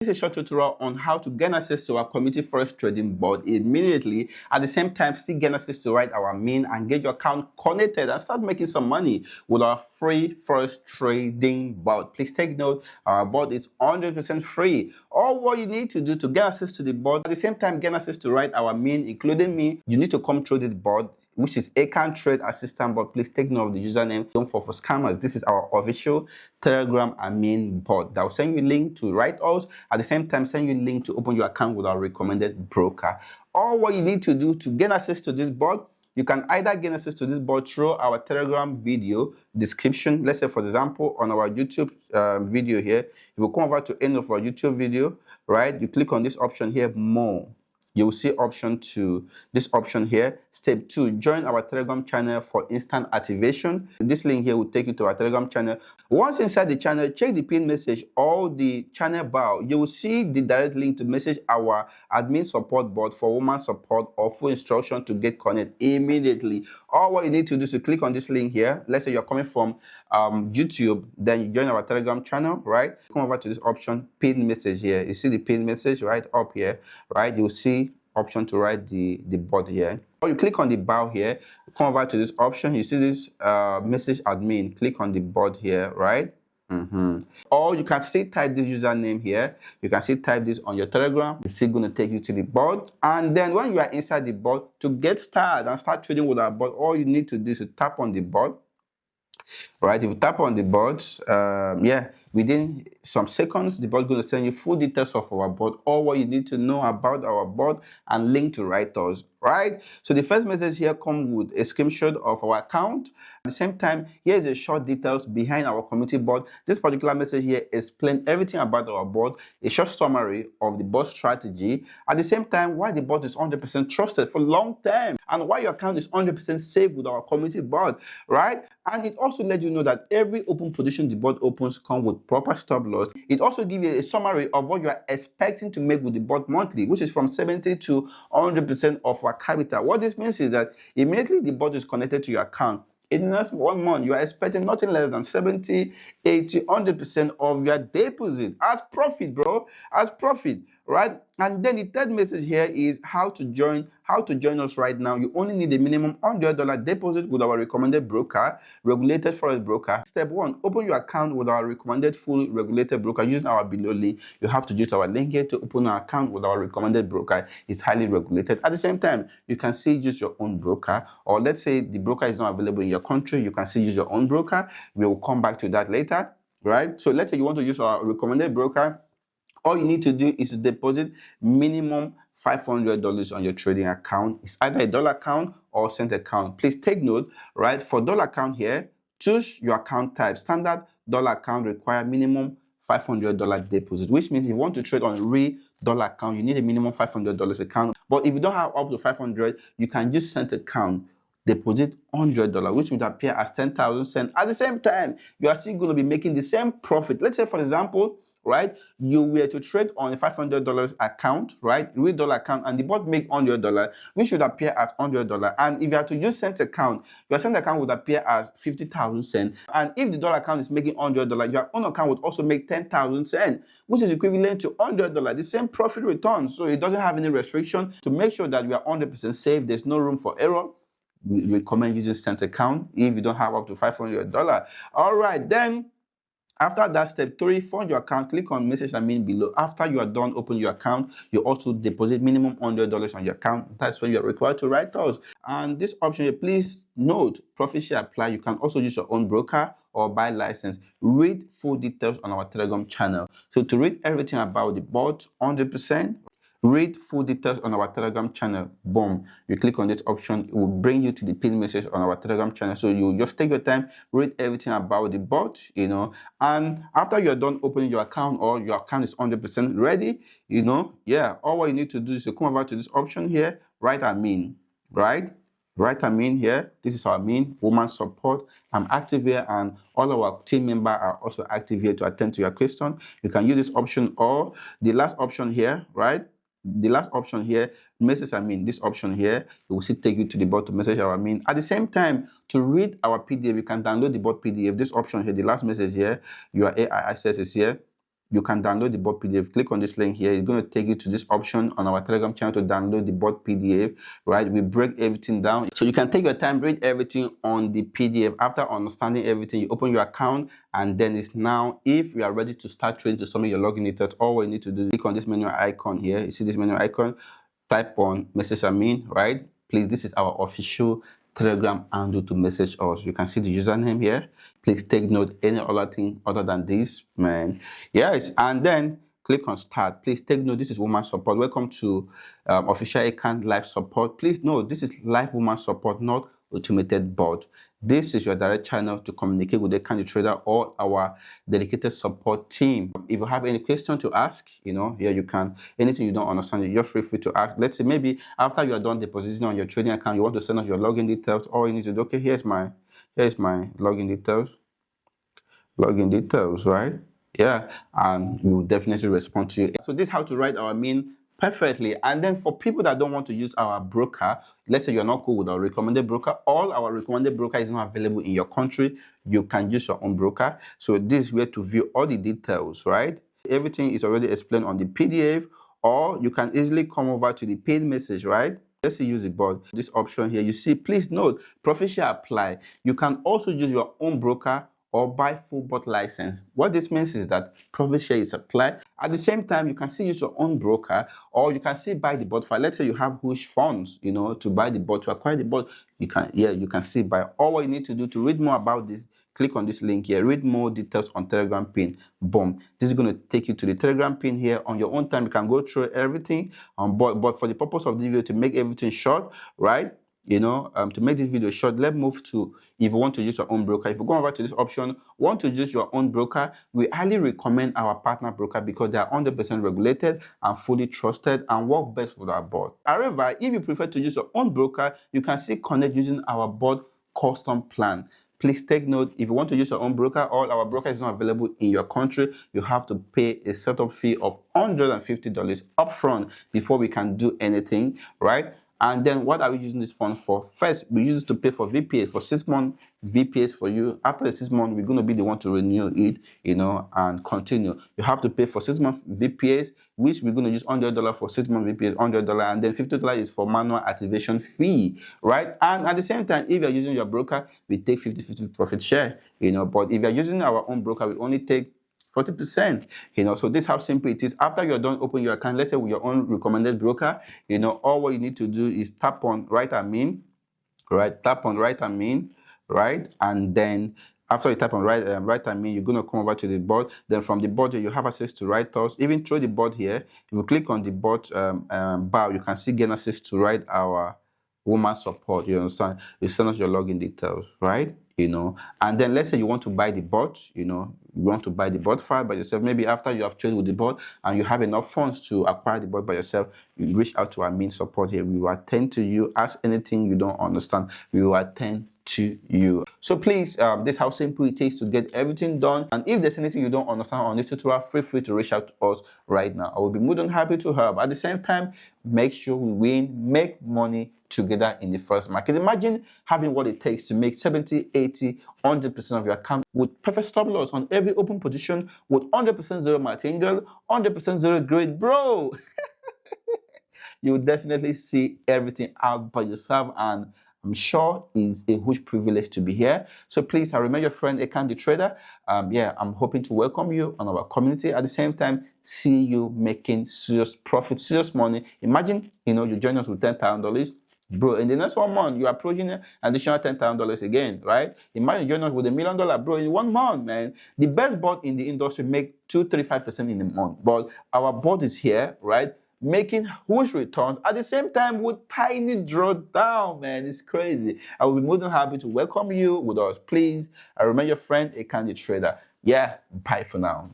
This is a short tutorial on how to gain access to our community forex trading board immediately. At the same time, still gain access to write our min and get your account connected and start making some money with our free forex trading board. Please take note, our board is 100% free. All what you need to do to get access to the board, at the same time gain access to write our min, including me, you need to come through the board, which is Ekantrade assistant board. Please take note of the username. Don't fall for scammers. This is our official Telegram admin board that will send you a link to write us. At the same time, send you a link to open your account with our recommended broker. All what you need to do to gain access to this board, you can either gain access to this board through our Telegram video description. Let's say, for example, on our YouTube video here, if you come over to end of our YouTube video, right, you click on this option here, more. You will see option 2, this option here, step 2, join our Telegram channel for instant activation. This link here will take you to our Telegram channel. Once inside the channel, check the pin message or the channel bio. You will see the direct link to message our admin support board for woman support or full instruction to get connected immediately. All what you need to do is to click on this link here. Let's say you're coming from YouTube, then you join our Telegram channel, right? Come over to this option, pin message here. You see the pin message right up here, right? You will see option to write the board here. Or you click on the bio here, come over to this option, you see this message admin, click on the board here, right? Or you can still type this username here. You can still type this on your Telegram. It's still going to take you to the board. And then when you are inside the board, to get started and start trading with our board, all you need to do is to tap on the board. Right, if you tap on the board, within some seconds, the board is going to send you full details of our board, all what you need to know about our board and link to writers. Right, so the first message here comes with a screenshot of our account. At the same time, here is a short details behind our community board. This particular message here explains everything about our board, a short summary of the board strategy. At the same time, why the board is 100% trusted for long term and why your account is 100% safe with our community board, right? And it also lets you know that every open position the board opens comes with proper stop loss. It also gives you a summary of what you are expecting to make with the board monthly, which is from 70 to 100% of our capital. What this means is that immediately the board is connected to your account, in the next 1 month, you are expecting nothing less than 70, 80, 100% of your deposit as profit, bro, as profit, right? And then the third message here is how to join us right now. You only need a minimum $100 deposit with our recommended broker, regulated forex broker. Step 1, open your account with our recommended full regulated broker using our below link. You have to use our link here to open an account with our recommended broker. It's highly regulated. At the same time, you can still use your own broker, or let's say the broker is not available in your country, you can still use your own broker. We will come back to that later, right? So let's say you want to use our recommended broker. All you need to do is to deposit minimum $500 on your trading account. It's either a dollar account or cent account. Please take note, right? For dollar account here, choose your account type. Standard dollar account require minimum $500 deposit, which means if you want to trade on a real dollar account, you need a minimum $500 account. But if you don't have up to 500, you can use cent account. Deposit $100, which would appear as 10,000 cents. At the same time, you are still going to be making the same profit. Let's say, for example, right, you were to trade on a $500 account, right, real dollar account, and the bot make $100, which should appear as $100. And if you are to use cent account, your cent account would appear as 50,000 cents. And if the dollar account is making $100, your own account would also make 10,000 cents, which is equivalent to $100, the same profit return. So it doesn't have any restriction. To make sure that you are 100% safe, there's no room for error, we recommend using cent account if you don't have up to $500. All right, then after that, step 3, fund your account. Click on message admin below. After you are done, open your account. You also deposit minimum $100 on your account. That's when you're required to write us. And this option here, please note, profit share apply. You can also use your own broker or buy license. Read full details on our Telegram channel. So to read everything about the bot 100%, read full details on our Telegram channel. Boom. You click on this option, it will bring you to the pin message on our Telegram channel. So you just take your time, read everything about the bot, and after you're done opening your account or your account is 100% ready, all what you need to do is to come over to this option here, write admin, right? Write admin here. This is our admin, woman support. I'm active here and all our team members are also active here to attend to your question. You can use this option or the last option here, right? The last option here, message admin, this option here, it will still take you to the bot to message our admin. At the same time, to read our PDF, you can download the bot PDF. This option here, the last message here, your AI access is here. you can download the bot PDF. Click on this link here. It's going to take you to this option on our Telegram channel to download the bot PDF, right? We break everything down. So you can take your time, read everything on the PDF. After understanding everything, you open your account, and then it's now, if you are ready to start trading to submit your login details, all you need to do is click on this menu icon here. You see this menu icon? Type on message admin, right? Please, this is our official Telegram handle to message us. You can see the username here. Please take note, any other thing other than this, man. Yes, and then click on start. Please take note, this is woman support. Welcome to official Ekan live support. Please note, this is live woman support, not automated bot. This is your direct channel to communicate with the Ekan trader or our dedicated support team. If you have any question to ask, here you can, anything you don't understand, you're free to ask. Let's say maybe after you are done depositing on your trading account, you want to send us your login details. All you need to do, okay, here's my login details, right? Yeah, and we will definitely respond to you. So this is how to write our mean perfectly. And then for people that don't want to use our broker, let's say you're not cool with our recommended broker, all our recommended broker is not available in your country, you can use your own broker. So this is where to view all the details, right? Everything is already explained on the PDF, or you can easily come over to the paid message, right? Let's say use the bot. This option here, you see, please note, profit share apply. You can also use your own broker or buy full bot license. What this means is that profit share is applied. At the same time, you can still use your own broker, or you can still buy the bot file. Let's say you have huge funds, to buy the bot, to acquire the bot. You can still buy. All what you need to do to read more about this, click on this link here. Read more details on Telegram pin. Boom. This is going to take you to the Telegram pin here. On your own time, you can go through everything. But for the purpose of the video, to make everything short, right? To make this video short, let's move to, if you want to use your own broker. If you go over to this option, want to use your own broker, we highly recommend our partner broker because they are 100% regulated and fully trusted and work best with our bot. However, if you prefer to use your own broker, you can still connect using our bot custom plan. Please take note, if you want to use your own broker, all our broker is not available in your country, you have to pay a setup fee of $150 upfront before we can do anything, right? And then what are we using this fund for? First, we use it to pay for VPS, for 6 months VPS for you. After the 6 months, we're going to be the one to renew it, and continue. You have to pay for 6 months VPS, which we're going to use $100 for 6 months VPS, $100, and then $50 is for manual activation fee, right? And at the same time, if you're using your broker, we take 50-50 profit share, but if you're using our own broker, we only take 40%, so this is how simple it is. After you're done open your account, let's say with your own recommended broker, all what you need to do is tap on write admin, right? Tap on write admin, right? And then after you tap on write admin, you're going to come over to the bot. Then from the bot, you have access to write us. Even through the bot here, if you click on the bot bar, you can see gain access to write our woman support. You understand? You send us your login details, right? And then let's say you want to buy the bot, you want to buy the bot file by yourself. Maybe after you have traded with the bot and you have enough funds to acquire the bot by yourself, you reach out to our main support here. We will attend to you. Ask anything you don't understand, we will attend to you. So please, this is how simple it is to get everything done. And if there's anything you don't understand on this tutorial, feel free to reach out to us right now. I will be more than happy to help. At the same time, make sure we win, make money together in the first market. Imagine having what it takes to make 70, 80, 100% of your account with perfect stop loss on every open position, with 100% zero martingale, 100% zero grade, bro. You will definitely see everything out by yourself, and I'm sure it's a huge privilege to be here. So please, I remember your friend Ekan the trader. I'm hoping to welcome you on our community. At the same time, see you making serious profit, serious money. Imagine, you join us with $10,000. Bro, in the next 1 month, you're approaching an additional $10,000 again, right? Imagine joining us with $1 million, bro, in 1 month, man. The best bot in the industry make 2-3-5% in a month. But our bot is here, right? Making huge returns at the same time with tiny drawdown, man. It's crazy. I will be more than happy to welcome you with us. Please, I remember your friend Ekan the trader. Yeah, bye for now.